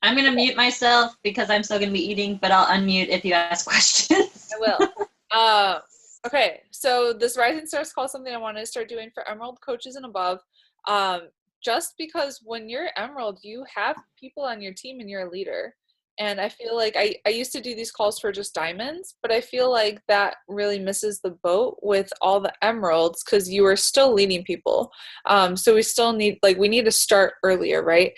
I'm going to mute myself because I'm still going to be eating, but I'll unmute if you ask questions. I will. Okay, so this Rising Stars call is something I want to start doing for Emerald coaches and above. Just because when you're Emerald, you have people on your team and you're a leader. And I feel like I used to do these calls for just diamonds, but I feel like that really misses the boat with all the emeralds because you are still leading people. So we still need, like, we need to start earlier, right?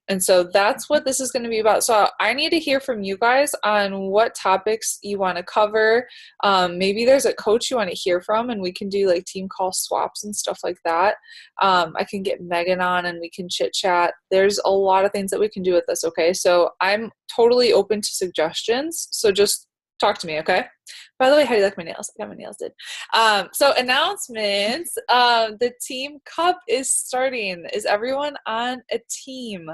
And so that's what this is going to be about. So I need to hear from you guys on what topics you want to cover. Maybe there's a coach you want to hear from and we can do like team call swaps and stuff like that. I can get Megan on and we can chit chat. There's a lot of things that we can do with this. Okay. So I'm totally open to suggestions. So just talk to me. Okay. By the way, how do you like my nails? I got my nails did. So announcements. The team cup is starting. Is everyone on a team?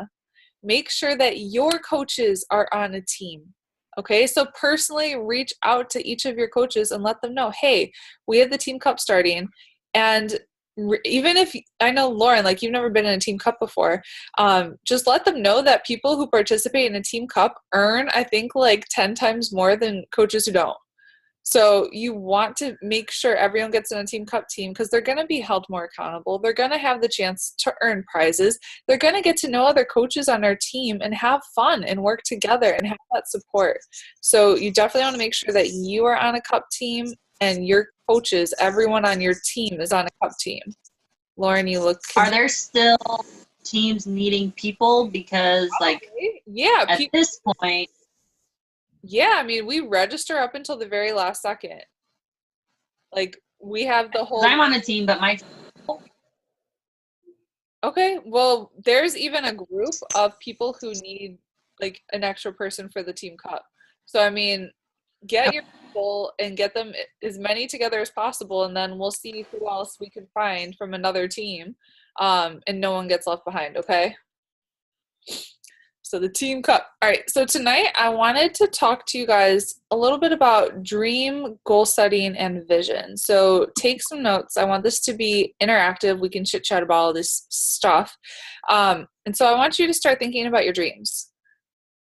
Make sure that your coaches are on a team. Okay, so personally reach out to each of your coaches and let them know, hey, we have the team cup starting. And even if, I know Lauren, like you've never been in a team cup before, just let them know that people who participate in a team cup earn, I think, like 10 times more than coaches who don't. So you want to make sure everyone gets in a team cup team because they're going to be held more accountable. They're going to have the chance to earn prizes. They're going to get to know other coaches on their team and have fun and work together and have that support. So you definitely want to make sure that you are on a cup team and your coaches, everyone on your team is on a cup team. Lauren, you look. Are there still teams needing people? Because like, yeah, at this point. Yeah, I mean, we register up until the very last second. Like, we have the whole... I'm on a team, but my... Okay, well, there's even a group of people who need, like, an extra person for the team cup. So, I mean, get your people and get them as many together as possible, and then we'll see who else we can find from another team, and no one gets left behind, okay? So the team cup. All right. So tonight I wanted to talk to you guys a little bit about dream, goal setting, and vision. So take some notes. I want this to be interactive. We can chit chat about all this stuff. And so I want you to start thinking about your dreams.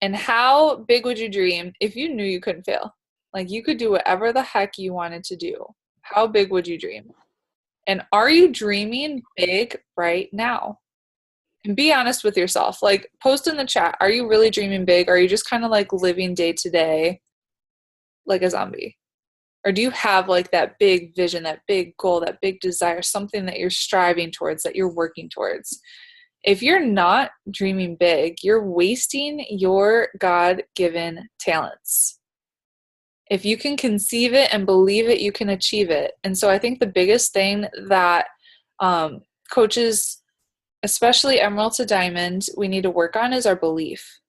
And how big would you dream if you knew you couldn't fail? Like you could do whatever the heck you wanted to do. How big would you dream? And are you dreaming big right now? And be honest with yourself. Like, post in the chat. Are you really dreaming big? Or are you just kind of like living day to day like a zombie? Or do you have like that big vision, that big goal, that big desire, something that you're striving towards, that you're working towards? If you're not dreaming big, you're wasting your God-given talents. If you can conceive it and believe it, you can achieve it. And so I think the biggest thing that coaches, especially Emerald to Diamond, we need to work on is our belief.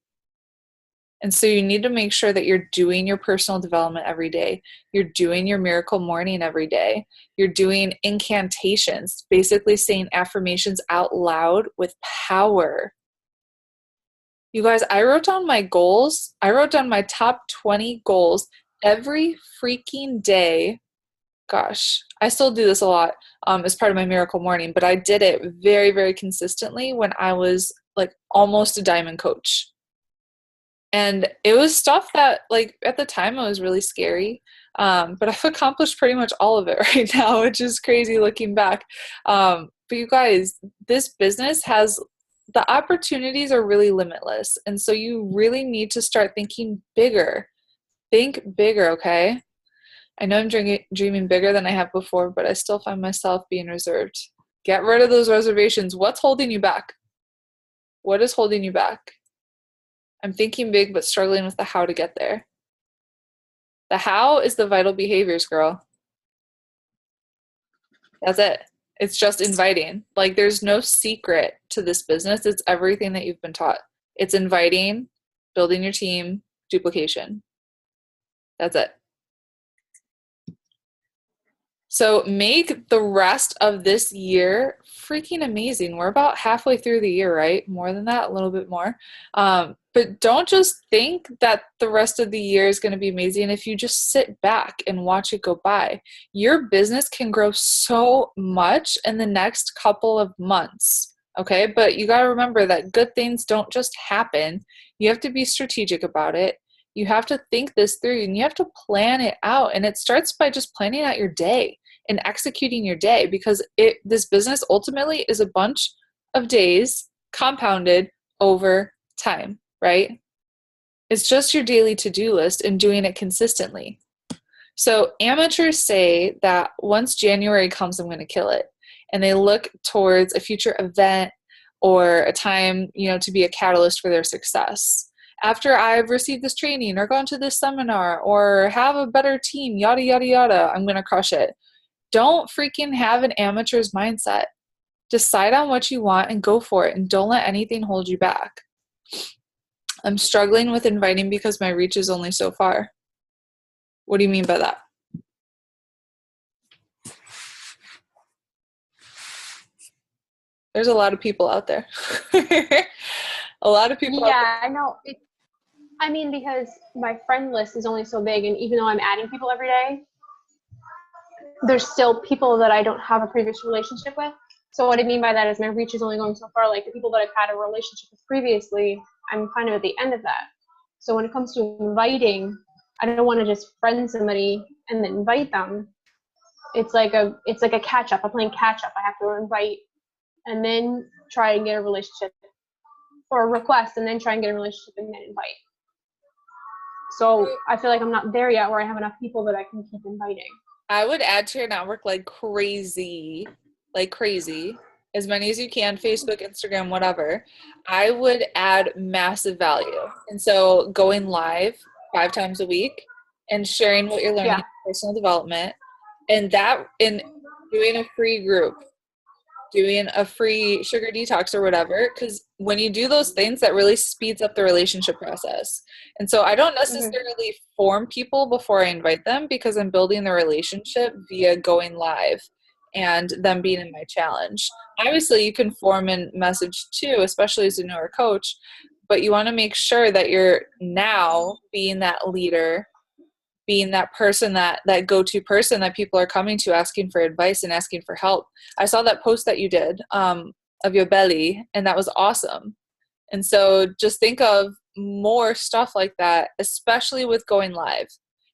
And so you need to make sure that you're doing your personal development every day. You're doing your miracle morning every day. You're doing incantations, basically saying affirmations out loud with power. You guys, I wrote down my goals. I wrote down my top 20 goals every freaking day. Gosh, I still do this a lot as part of my miracle morning, but I did it very, very consistently when I was like almost a diamond coach. And it was stuff that like at the time it was really scary, but I've accomplished pretty much all of it right now, which is crazy looking back. But you guys, this business has, the opportunities are really limitless. And so you really need to start thinking bigger. Think bigger, okay? I know I'm dreaming bigger than I have before, but I still find myself being reserved. Get rid of those reservations. What's holding you back? What is holding you back? I'm thinking big, but struggling with the how to get there. The how is the vital behaviors, girl. That's it. It's just inviting. Like, there's no secret to this business. It's everything that you've been taught. It's inviting, building your team, duplication. That's it. So make the rest of this year freaking amazing. We're about halfway through the year, right? More than that, a little bit more. But don't just think that the rest of the year is going to be amazing if you just sit back and watch it go by. Your business can grow so much in the next couple of months, Okay, but you got to remember that good things don't just happen. You have to be strategic about it. You have to think this through and you have to plan it out. And it starts by just planning out your day and executing your day, because this business ultimately is a bunch of days compounded over time, right? It's just your daily to-do list and doing it consistently. So amateurs say that once January comes, I'm going to kill it. And they look towards a future event or a time, to be a catalyst for their success. After I've received this training or gone to this seminar or have a better team, yada, yada, yada, I'm going to crush it. Don't freaking have an amateur's mindset. Decide on what you want and go for it, and don't let anything hold you back. I'm struggling with inviting because my reach is only so far. What do you mean by that? There's a lot of people out there. A lot of people. Yeah, I know. Because my friend list is only so big, and even though I'm adding people every day, there's still people that I don't have a previous relationship with. So what I mean by that is my reach is only going so far. Like the people that I've had a relationship with previously, I'm kind of at the end of that. So when it comes to inviting, I don't want to just friend somebody and then invite them. It's like a catch up. I'm playing catch up. I have to invite and then try and get a relationship, or a request and then try and get a relationship and then invite. So I feel like I'm not there yet where I have enough people that I can keep inviting. I would add to your network like crazy, as many as you can, Facebook, Instagram, whatever. I would add massive value. And so going live 5 times a week and sharing what you're learning in personal development, and that in doing a free group, doing a free sugar detox or whatever, because when you do those things, that really speeds up the relationship process. And so I don't necessarily form people before I invite them, because I'm building the relationship via going live and them being in my challenge. Obviously, you can form and message too, especially as a newer coach, but you want to make sure that you're now being that leader, being that person, that go-to person that people are coming to asking for advice and asking for help. I saw that post that you did of your belly, and that was awesome. And so just think of more stuff like that, especially with going live.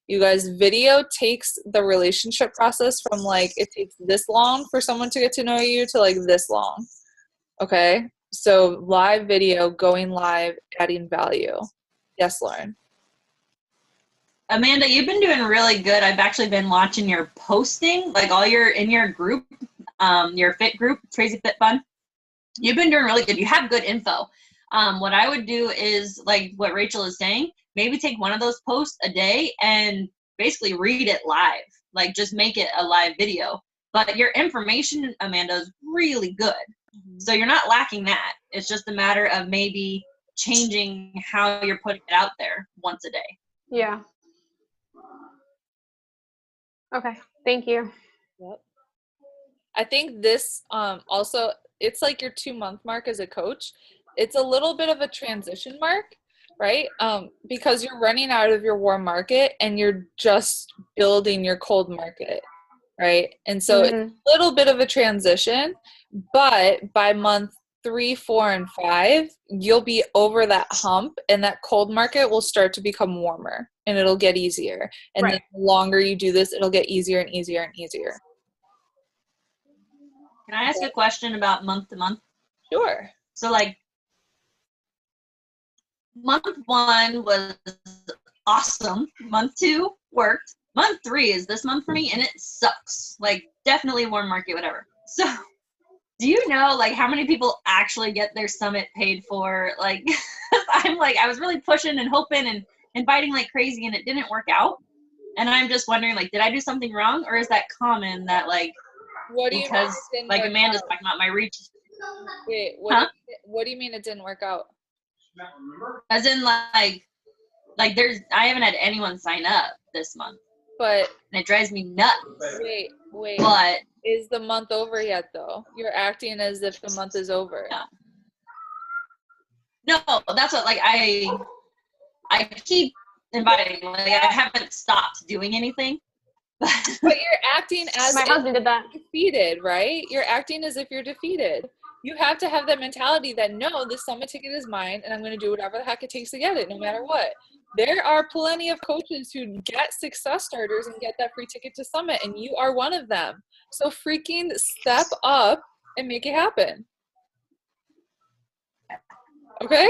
You guys, video takes the relationship process from like, it takes this long for someone to get to know you to like this long. Okay? So live video, going live, adding value. Yes, Lauren. Amanda, you've been doing really good. I've actually been watching your posting, like in your group, your fit group, Crazy Fit Fun. You've been doing really good. You have good info. What I would do is like what Rachel is saying, maybe take one of those posts a day and basically read it live, like just make it a live video. But your information, Amanda, is really good. So you're not lacking that. It's just a matter of maybe changing how you're putting it out there once a day. Yeah. Okay. Thank you. Yep. I think this also, it's like your 2-month mark as a coach. It's a little bit of a transition mark, right? Because you're running out of your warm market and you're just building your cold market, right? And so it's a little bit of a transition, but by month 3, 4, and 5, you'll be over that hump, and that cold market will start to become warmer, and it'll get easier. And then the longer you do this, it'll get easier and easier and easier. Can I ask a question about month to month? Sure. So like month 1 was awesome. Month 2 worked. Month 3 is this month for me, and it sucks. Like definitely warm market, whatever. So do you know like how many people actually get their summit paid for? Like I was really pushing and hoping and inviting like crazy, and it didn't work out. And I'm just wondering, like, did I do something wrong, or is that common that like because like Amanda's talking about my reach? Wait, what do you mean it didn't work out? As in like I haven't had anyone sign up this month. But and it drives me nuts. Wait. But is the month over yet though? You're acting as if the month is over. No, that's what like I keep inviting. Like I haven't stopped doing anything. But you're acting as my husband did that. Defeated, right? You're acting as if you're defeated. You have to have that mentality that, no, the summit ticket is mine and I'm going to do whatever the heck it takes to get it, no matter what. There are plenty of coaches who get success starters and get that free ticket to summit, and you are one of them. So freaking step up and make it happen. Okay?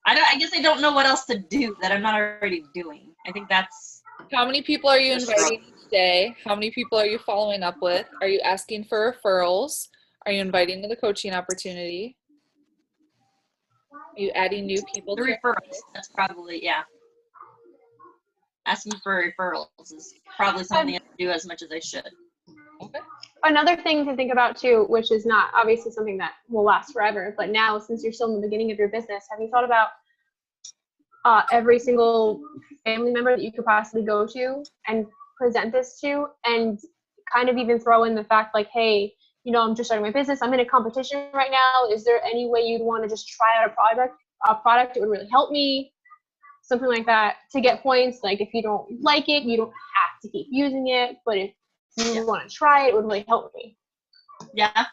I guess I don't know what else to do that I'm not already doing. I think that's... How many people are you inviting each day? How many people are you following up with? Are you asking for referrals? Are you inviting to the coaching opportunity? Are you adding new people the to referrals? That's probably, yeah. Asking for referrals is probably something I do as much as I should. Okay. Another thing to think about too, which is not obviously something that will last forever, but now since you're still in the beginning of your business, have you thought about every single family member that you could possibly go to and present this to, and kind of even throw in the fact like, hey, you know, I'm just starting my business, I'm in a competition right now, is there any way you'd want to just try out a product that would really help me, something like that, to get points? Like if you don't like it, you don't have to keep using it, but if you want to try it, it would really help me. Yeah,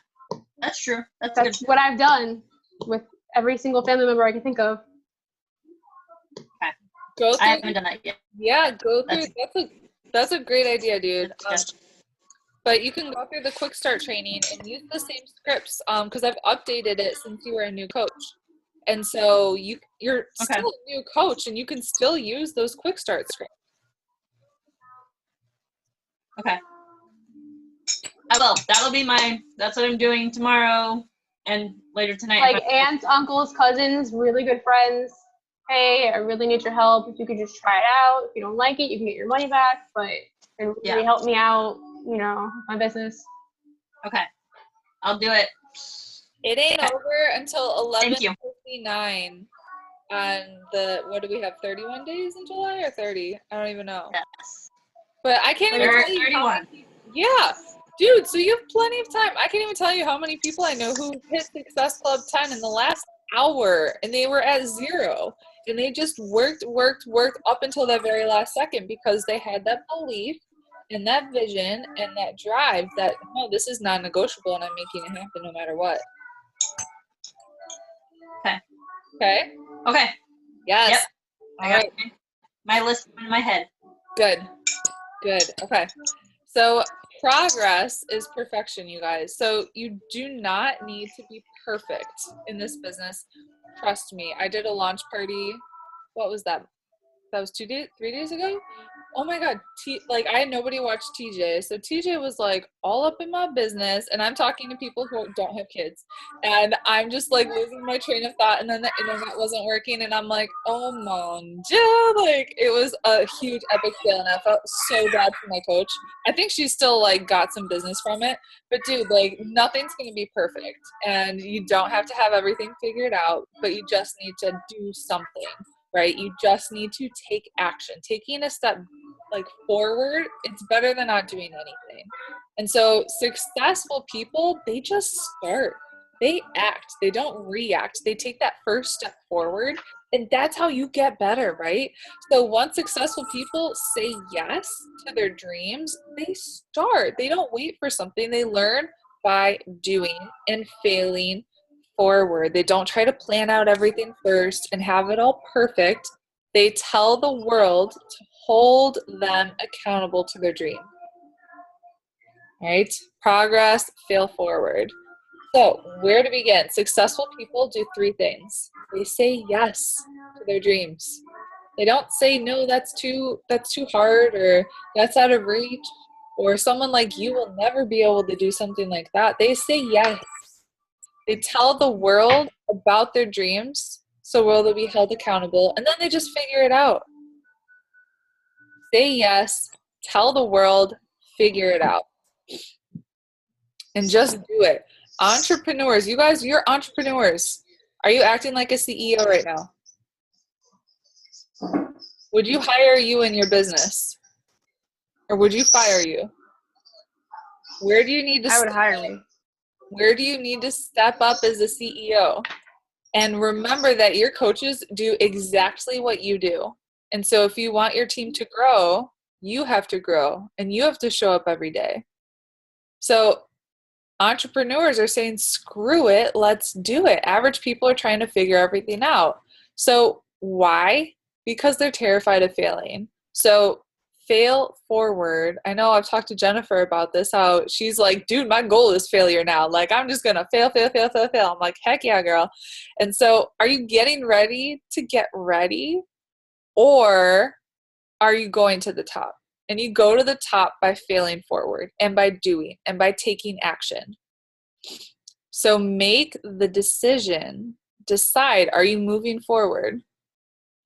that's true. That's good. What I've done with every single family member I can think of. Okay. Go through, I haven't done that yet. Yeah, go through. That's a great idea, dude. But you can go through the quick start training and use the same scripts because I've updated it since you were a new coach. And so you're still a new coach and you can still use those quick start scripts. Okay. I will. That'll be that's what I'm doing tomorrow and later tonight. Like aunts, uncles, cousins, really good friends. Hey, I really need your help. If you could just try it out. If you don't like it, you can get your money back, but it would really help me out, you know, my business. Okay. I'll do it. It ain't over until 11:59 on what do we have, 31 days in July or 30? I don't even know. Yes. But I can't even tell you 31. Yeah. Dude, so you have plenty of time. I can't even tell you how many people I know who hit Success Club 10 in the last hour and they were at 0. And they just worked up until that very last second because they had that belief and that vision and that drive that, no, this is non-negotiable and I'm making it happen no matter what. Okay? Okay. Yes. Yep. All right. My list in my head. Good. Okay. So progress is perfection, you guys. So you do not need to be perfect in this business. Trust me. I did a launch party. What was that? That was 3 days ago? Oh my God. I had nobody watch TJ. So TJ was like all up in my business and I'm talking to people who don't have kids and I'm just like losing my train of thought and then the internet wasn't working and I'm like, oh mon Dieu. Like it was a huge epic fail and I felt so bad for my coach. I think she still like got some business from it, but dude, like nothing's going to be perfect and you don't have to have everything figured out, but you just need to do something. Right? You just need to take action. Taking a step forward, it's better than not doing anything. And so successful people, they just start. They act. They don't react. They take that first step forward. And that's how you get better, right? So once successful people say yes to their dreams, they start. They don't wait for something. They learn by doing and failing forward. They don't try to plan out everything first and have it all perfect. They tell the world to hold them accountable to their dream. Right? Progress, fail forward. So where to begin? Successful people do 3 things. They say yes to their dreams. They don't say, no, that's too hard, or that's out of reach, or someone like you will never be able to do something like that. They say yes. They tell the world about their dreams so they'll be held accountable, and then they just figure it out. Say yes, tell the world, figure it out. And just do it. Entrepreneurs, you guys, you're entrepreneurs. Are you acting like a CEO right now? Would you hire you in your business? Or would you fire you? Where do you need to I would hire me. Where do you need to step up as a CEO? And remember that your coaches do exactly what you do. And so if you want your team to grow, you have to grow and you have to show up every day. So Entrepreneurs are saying, screw it, let's do it. Average people are trying to figure everything out. So why? Because they're terrified of failing. So fail forward. I know I've talked to Jennifer about this, how she's like, dude, my goal is failure now. Like, I'm just going to fail. I'm like, heck yeah, girl. And so are you getting ready to get ready, or are you going to the top? And you go to the top by failing forward and by doing and by taking action. So make the decision. Decide, are you moving forward?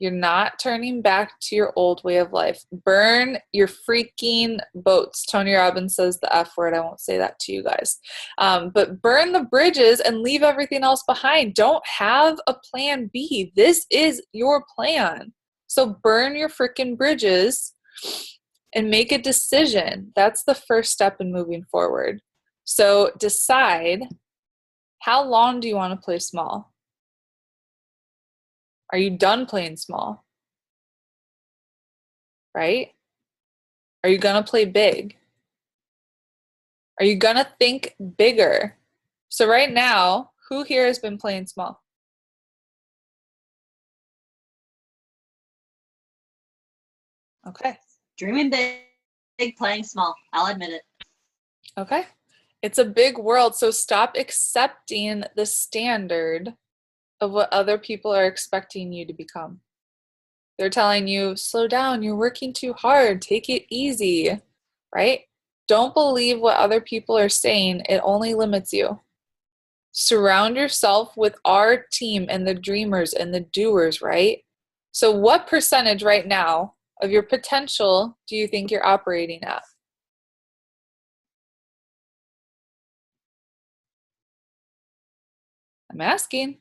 You're not turning back to your old way of life. Burn your freaking boats. Tony Robbins says the F word. I won't say that to you guys. But burn the bridges and leave everything else behind. Don't have a plan B. This is your plan. So burn your freaking bridges and make a decision. That's the first step in moving forward. So decide, how long do you want to play small? Are you done playing small? Right? Are you going to play big? Are you going to think bigger? So right now, who here has been playing small? Okay. Dreaming big, playing small. I'll admit it. Okay. It's a big world, so stop accepting the standard of what other people are expecting you to become. They're telling you, slow down, you're working too hard, take it easy, right? Don't believe what other people are saying. It only limits you. Surround yourself with our team and the dreamers and the doers, right? So what percentage right now of your potential do you think you're operating at? I'm asking.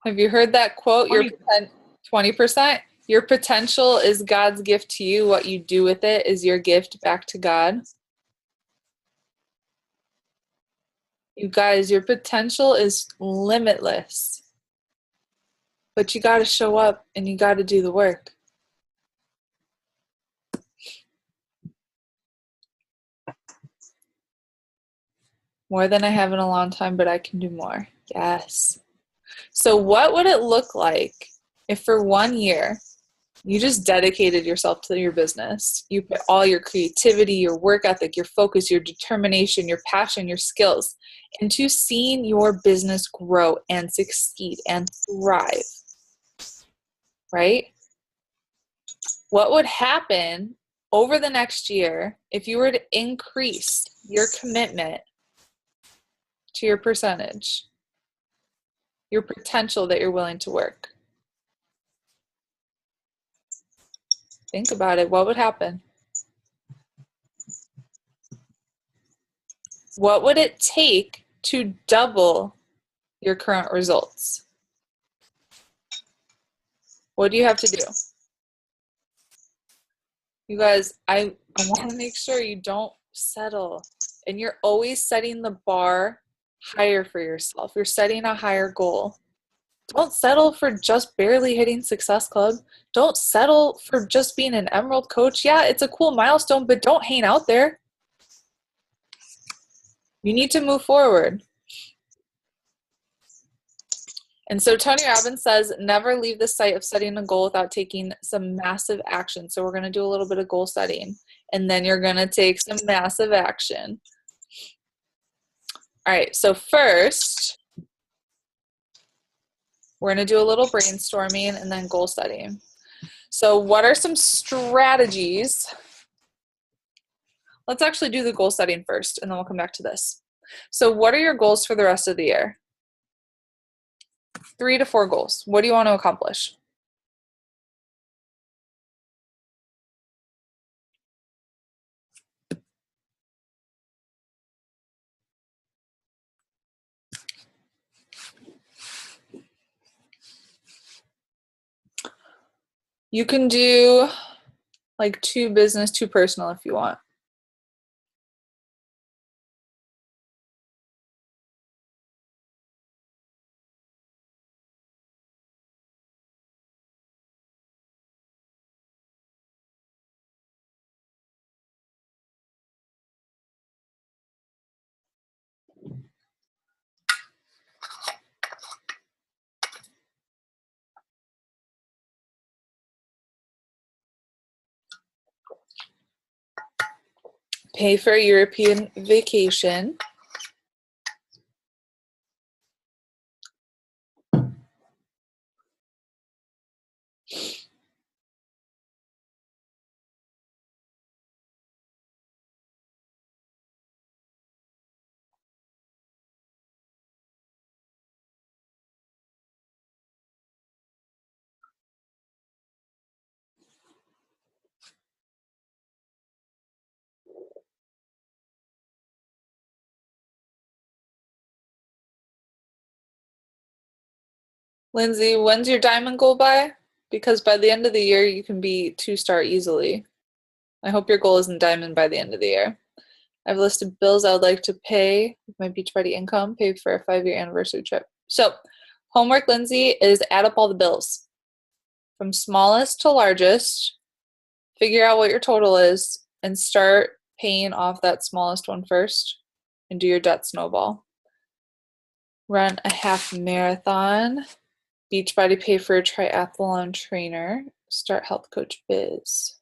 Have you heard that quote? 20%? Your potential is God's gift to you. What you do with it is your gift back to God. You guys, your potential is limitless. But you got to show up and you got to do the work. More than I have in a long time, but I can do more. Yes. So what would it look like if for 1 year you just dedicated yourself to your business? You put all your creativity, your work ethic, your focus, your determination, your passion, your skills into seeing your business grow and succeed and thrive, right? What would happen over the next year if you were to increase your commitment to your percentage, your potential that you're willing to work? Think about it. What would happen? What would it take to double your current results? What do you have to do? You guys, I want to make sure you don't settle. And you're always setting the bar higher for yourself. You're setting a higher goal. Don't settle for just barely hitting Success Club. Don't settle for just being an Emerald coach. Yeah, it's a cool milestone, but don't hang out there. You need to move forward. And so Tony Robbins says, never leave the site of setting a goal without taking some massive action. So we're going to do a little bit of goal setting, and then you're going to take some massive action. All right, so first, we're going to do a little brainstorming and then goal setting. So what are some strategies? Let's actually do the goal setting first, and then we'll come back to this. So what are your goals for the rest of the year? 3 to 4 goals. What do you want to accomplish? You can do like 2 business, 2 personal if you want. Pay for a European vacation. Lindsay, when's your diamond goal by? Because by the end of the year, you can be 2-star easily. I hope your goal isn't diamond by the end of the year. I've listed bills I would like to pay with my Beachbody income, pay for a 5-year anniversary trip. So, homework, Lindsay, is add up all the bills from smallest to largest, figure out what your total is, and start paying off that smallest one first, and do your debt snowball. Run a half marathon. Beachbody, pay for a triathlon trainer. Start health coach biz.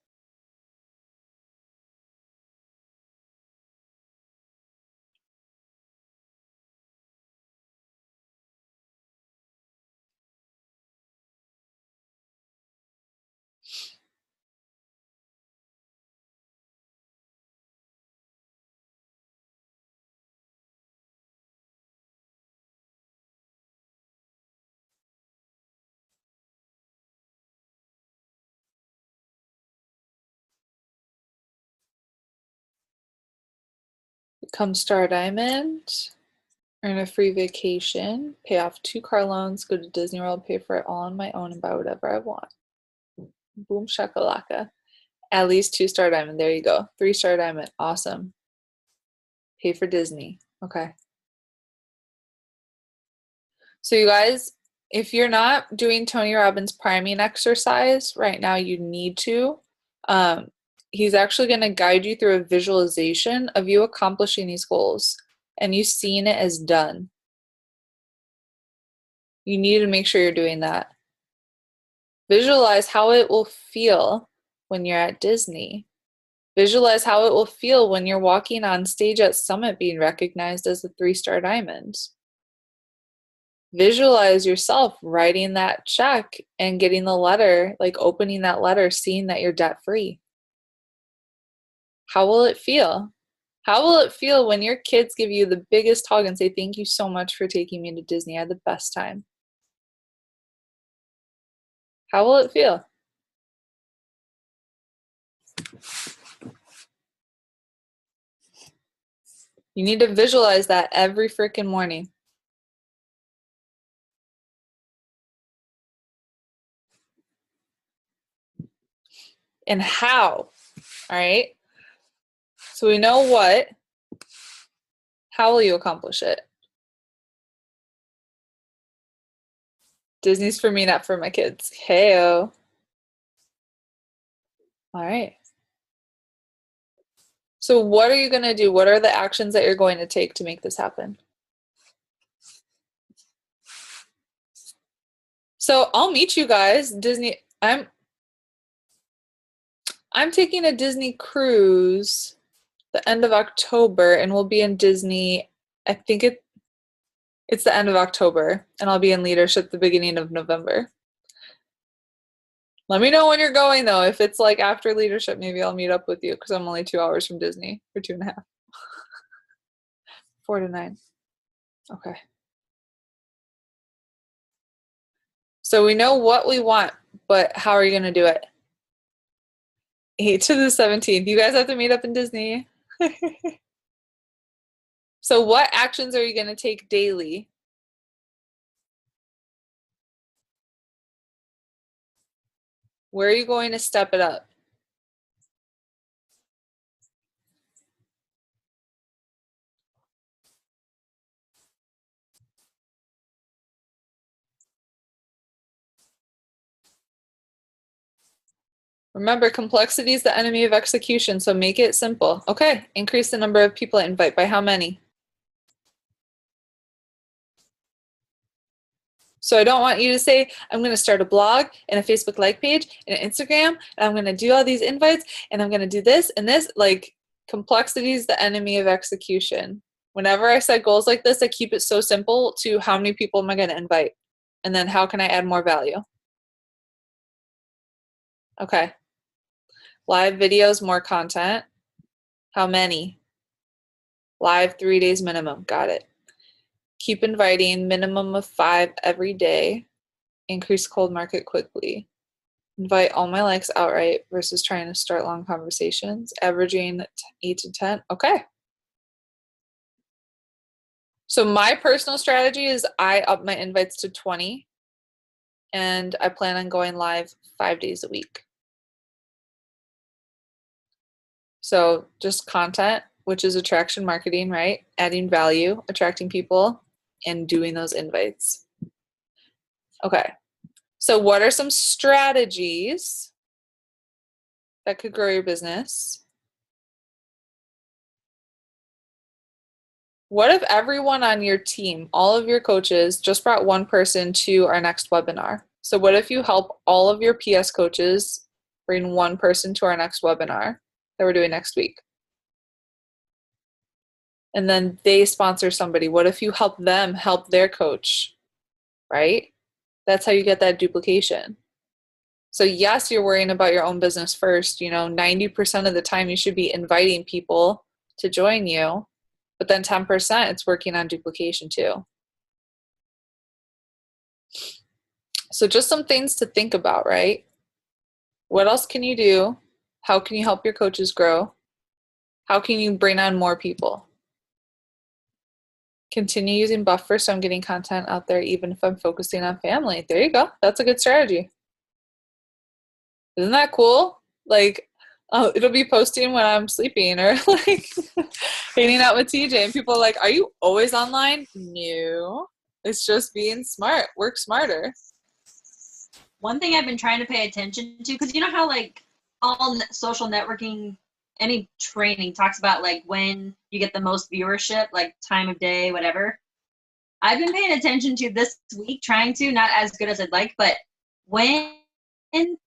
Become Star Diamond. Earn a free vacation. Pay off 2 car loans. Go to Disney World. Pay for it all on my own and buy whatever I want. Boom shakalaka. At least 2-star diamond. There you go. 3-star diamond. Awesome. Pay for Disney. Okay. So you guys, if you're not doing Tony Robbins' priming exercise right now, you need to. He's actually going to guide you through a visualization of you accomplishing these goals and you seeing it as done. You need to make sure you're doing that. Visualize how it will feel when you're at Disney. Visualize how it will feel when you're walking on stage at Summit being recognized as a 3-star diamond. Visualize yourself writing that check and getting the letter, like opening that letter, seeing that you're debt free. How will it feel? How will it feel when your kids give you the biggest hug and say, "Thank you so much for taking me to Disney. I had the best time"? How will it feel? You need to visualize that every freaking morning. And how, all right? So we know what. How will you accomplish it? Disney's for me, not for my kids. Hey-o. All right. So what are you going to do? What are the actions that you're going to take to make this happen? So I'll meet you guys. Disney, I'm taking a Disney cruise the end of October, and we'll be in Disney. I think it's the end of October, and I'll be in leadership the beginning of November. Let me know when you're going, though. If it's like after leadership, maybe I'll meet up with you because I'm only 2 hours from Disney, or 2.5. 4 to 9. Okay. So we know what we want, but how are you going to do it? 8 to the 17th. You guys have to meet up in Disney. So what actions are you going to take daily? Where are you going to step it up? Remember, complexity is the enemy of execution, so make it simple. Okay, increase the number of people I invite. By how many? So I don't want you to say, I'm going to start a blog and a Facebook like page and an Instagram, and I'm going to do all these invites, and I'm going to do this and this. Like, Complexity is the enemy of execution. Whenever I set goals like this, I keep it so simple to how many people am I going to invite? And then how can I add more value? Okay. Live videos, more content. How many? Live 3 days minimum. Got it. Keep inviting, minimum of 5 every day. Increase cold market quickly. Invite all my likes outright versus trying to start long conversations. Averaging 8 to 10. Okay. So my personal strategy is I up my invites to 20 and I plan on going live 5 days a week. So just content, which is attraction marketing, right? Adding value, attracting people, and doing those invites. Okay. So what are some strategies that could grow your business? What if everyone on your team, all of your coaches, just brought one person to our next webinar? So what if you help all of your PS coaches bring one person to our next webinar that we're doing next week? And then they sponsor somebody. What if you help them help their coach, right? That's how you get that duplication. So yes, you're worrying about your own business first. 90% of the time you should be inviting people to join you, but then 10% it's working on duplication too. So just some things to think about, right? What else can you do? How can you help your coaches grow? How can you bring on more people? Continue using Buffer so I'm getting content out there even if I'm focusing on family. There you go. That's a good strategy. Isn't that cool? Like, it'll be posting when I'm sleeping or like hanging out with TJ and people are like, are you always online? No. It's just being smart. Work smarter. One thing I've been trying to pay attention to, because you know how like all social networking, any training talks about like when you get the most viewership, like time of day, whatever. I've been paying attention to this week, trying to, not as good as I'd like, but when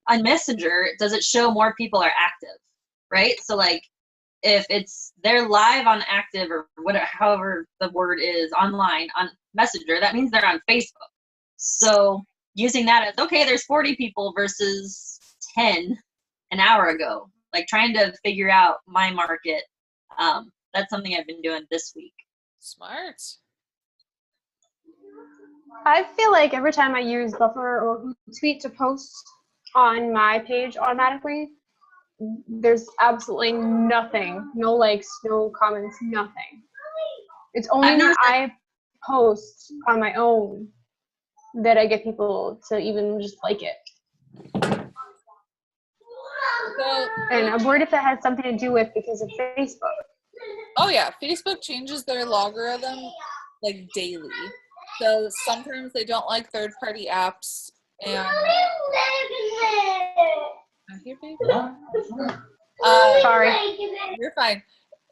on Messenger, does it show more people are active, right? So like if they're live on active or whatever, however the word is online on Messenger, that means they're on Facebook. So using that as, okay, there's 40 people versus 10 an hour ago, like trying to figure out my market. That's something I've been doing this week. Smart. I feel like every time I use Buffer or Hootsuite to post on my page automatically, there's absolutely nothing, no likes, no comments, nothing. It's only when I post on my own that I get people to even just like it. And I'm worried if that has something to do with because of Facebook. Oh yeah, Facebook changes their logarithm like daily. So sometimes they don't like third-party apps and I'm here, baby. Sorry. You're fine.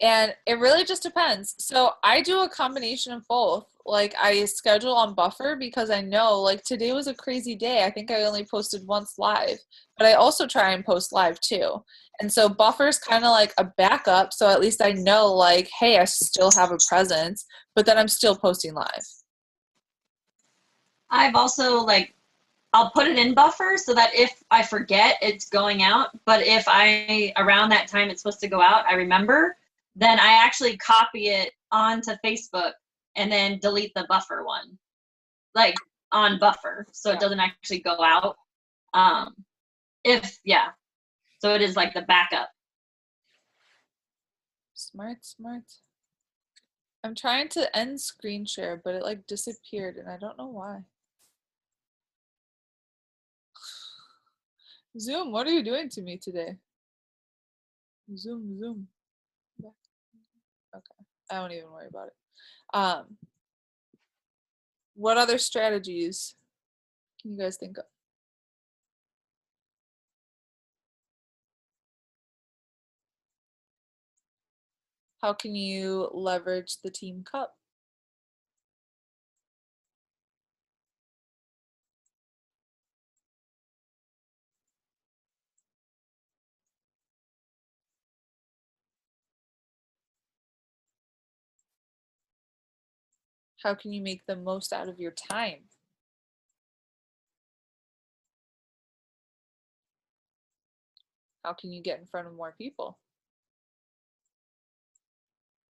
And it really just depends. So I do a combination of both. Like I schedule on Buffer because I know like today was a crazy day. I think I only posted once live, but I also try and post live too. And so Buffer's kind of like a backup. So at least I know like, hey, I still have a presence, but then I'm still posting live. I've also like, I'll put it in Buffer so that if I forget, it's going out. But if around that time it's supposed to go out, I remember, then I actually copy it onto Facebook and then delete the Buffer one, like on Buffer, so it doesn't actually go out. So it is like the backup. Smart. I'm trying to end screen share, but it like disappeared and I don't know why. Zoom, what are you doing to me today? Zoom. Okay, I won't even worry about it. What other strategies can you guys think of? How can you leverage the team cup? How can you make the most out of your time? How can you get in front of more people?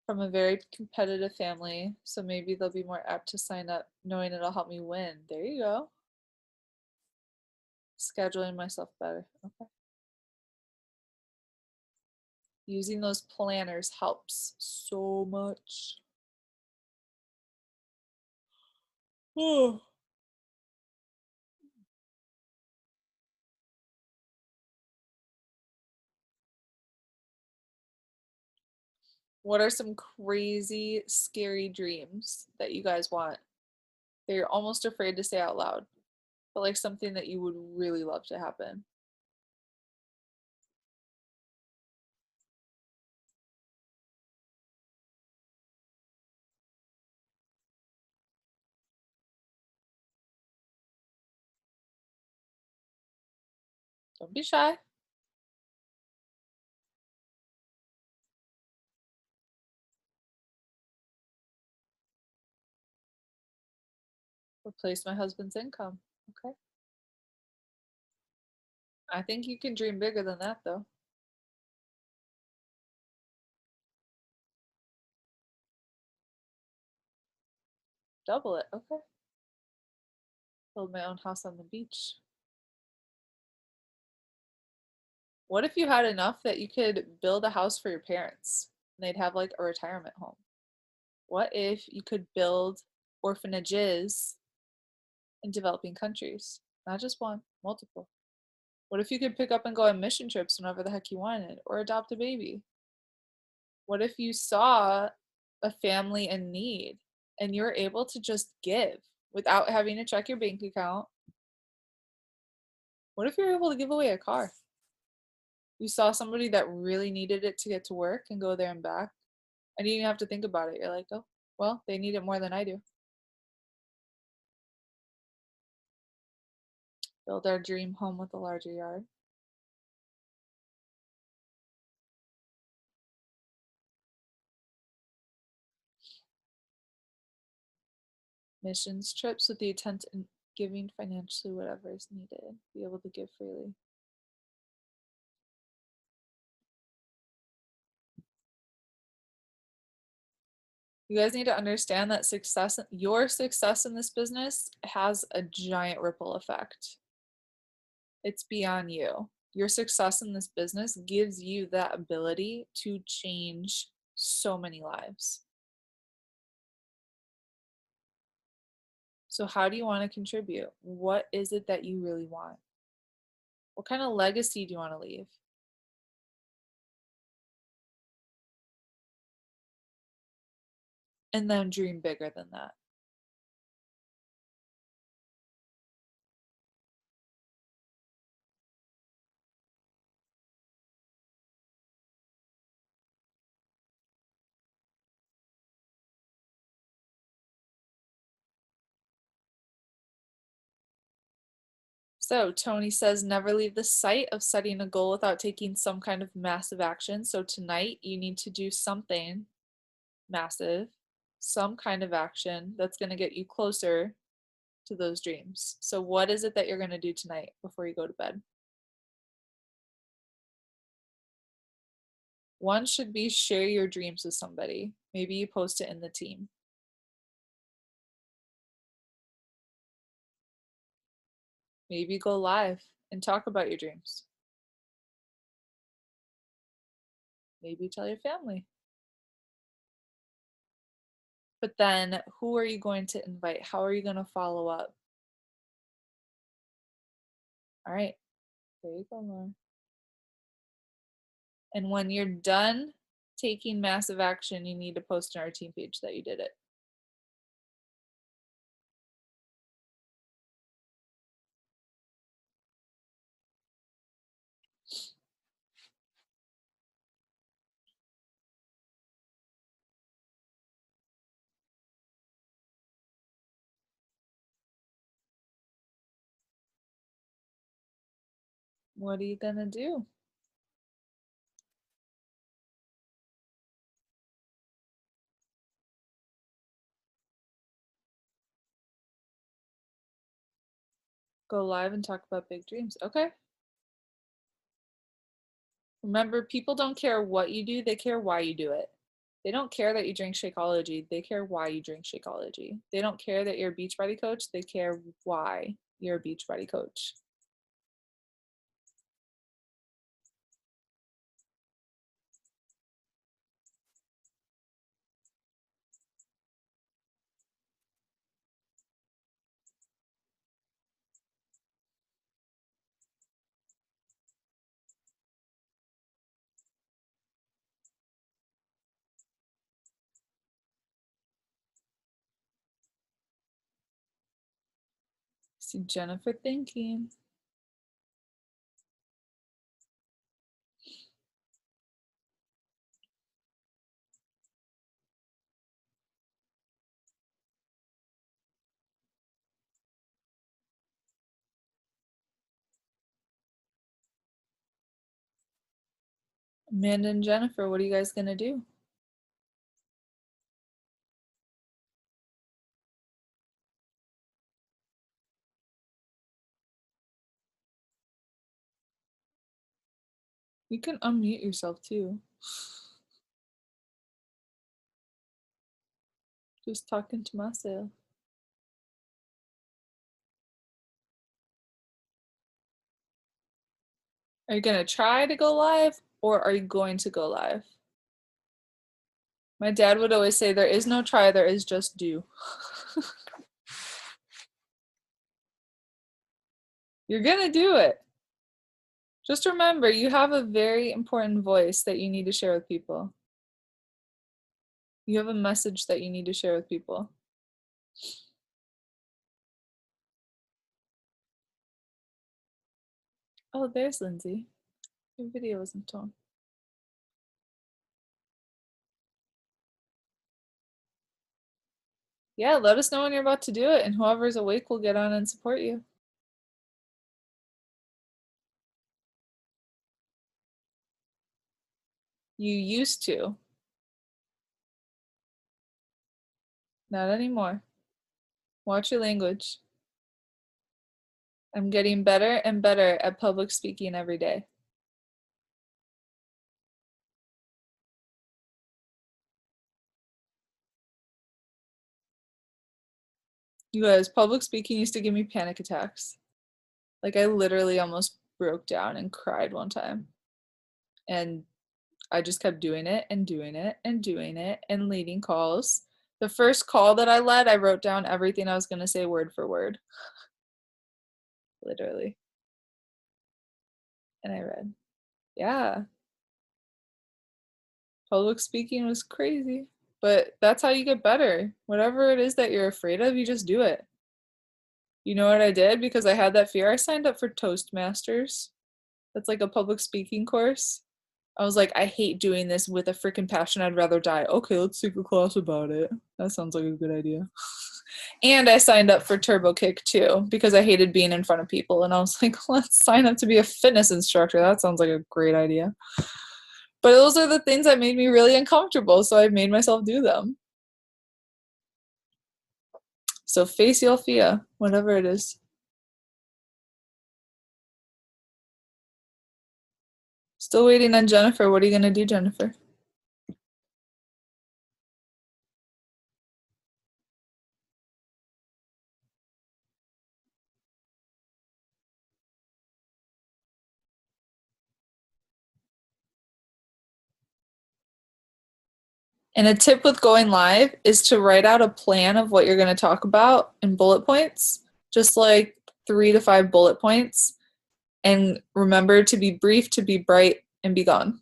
From a very competitive family, so maybe they'll be more apt to sign up knowing it'll help me win. There you go. Scheduling myself better. Okay. Using those planners helps so much. Oh. What are some crazy, scary dreams that you guys want that you're almost afraid to say out loud, but like something that you would really love to happen? Don't be shy. Replace my husband's income. Okay. I think you can dream bigger than that, though. Double it. Okay. Build my own house on the beach. What if you had enough that you could build a house for your parents and they'd have like a retirement home? What if you could build orphanages in developing countries? Not just one, multiple. What if you could pick up and go on mission trips whenever the heck you wanted, or adopt a baby? What if you saw a family in need and you're able to just give without having to check your bank account? What if you're able to give away a car? You saw somebody that really needed it to get to work and go there and back, and you didn't have to think about it. You're like, oh, well, they need it more than I do. Build our dream home with a larger yard. Missions trips with the intent in giving financially whatever is needed. Be able to give freely. You guys need to understand that your success in this business has a giant ripple effect. It's beyond you. Your success in this business gives you that ability to change so many lives. So how do you want to contribute? What is it that you really want? What kind of legacy do you want to leave? And then dream bigger than that. So Tony says, never leave the sight of setting a goal without taking some kind of massive action. So tonight you need to do something massive, some kind of action that's going to get you closer to those dreams. So what is it that you're going to do tonight before you go to bed? One should be share your dreams with somebody. Maybe you post it in the team. Maybe go live and talk about your dreams. Maybe tell your family. But then who are you going to invite? How are you going to follow up? All right, there you go, Laura. And when you're done taking massive action, you need to post on our team page that you did it. What are you going to do? Go live and talk about big dreams. Okay. Remember, people don't care what you do, they care why you do it. They don't care that you drink Shakeology, they care why you drink Shakeology. They don't care that you're a Beachbody coach, they care why you're a Beachbody coach. See Jennifer thinking. Amanda and Jennifer, what are you guys gonna do? You can unmute yourself too. Just talking to myself. Are you gonna try to go live or are you going to go live? My dad would always say there is no try, there is just do. You're gonna do it. Just remember, you have a very important voice that you need to share with people. You have a message that you need to share with people. Oh, there's Lindsay. Your video isn't on. Yeah, let us know when you're about to do it, and whoever's awake will get on and support you. You used to. Not anymore. Watch your language. I'm getting better and better at public speaking every day. You guys, public speaking used to give me panic attacks. Like, I literally almost broke down and cried one time. And I just kept doing it and doing it and doing it and leading calls. The first call that I led, I wrote down everything I was going to say word for word. Literally. And I read. Yeah. Public speaking was crazy. But that's how you get better. Whatever it is that you're afraid of, you just do it. You know what I did? Because I had that fear, I signed up for Toastmasters. That's like a public speaking course. I was like, I hate doing this with a freaking passion. I'd rather die. Okay, let's take a class about it. That sounds like a good idea. And I signed up for Turbo Kick too because I hated being in front of people. And I was like, let's sign up to be a fitness instructor. That sounds like a great idea. But those are the things that made me really uncomfortable. So I made myself do them. So face your fear, whatever it is. Still waiting on Jennifer. What are you going to do, Jennifer? And a tip with going live is to write out a plan of what you're going to talk about in bullet points, just like 3 to 5 bullet points. And remember to be brief, to be bright, and be gone.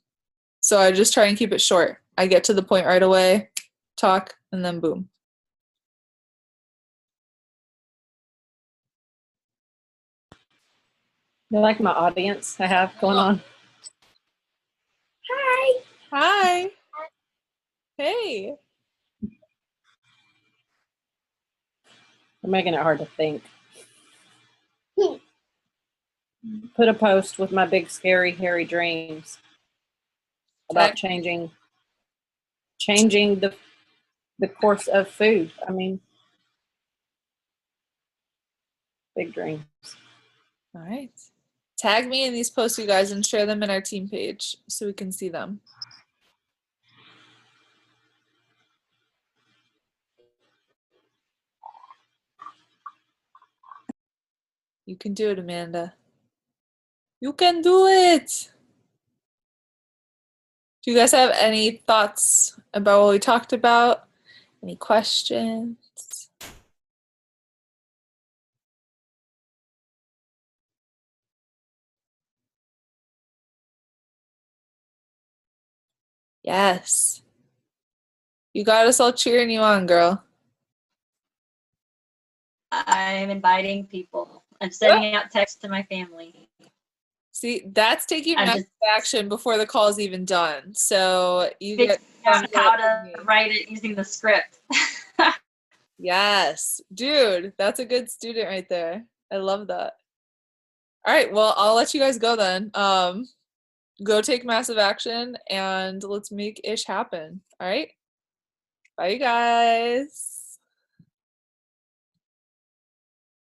So I just try and keep it short. I get to the point right away, talk, and then boom. They're like my audience I have going on. Hi. Hi. Hey. They're making it hard to think. Put a post with my big, scary, hairy dreams about changing the course of food. I mean, big dreams. All right. Tag me in these posts, you guys, and share them in our team page so we can see them. You can do it, Amanda. You can do it. Do you guys have any thoughts about what we talked about? Any questions? Yes. You got us all cheering you on, girl. I'm inviting people. I'm sending out texts to my family. See, that's taking I'm massive action before the call is even done. So you figuring get out how to write it using the script. Yes, dude, that's a good student right there. I love that. All right, well, I'll let you guys go then. Go take massive action and let's make ish happen. All right, bye, you guys.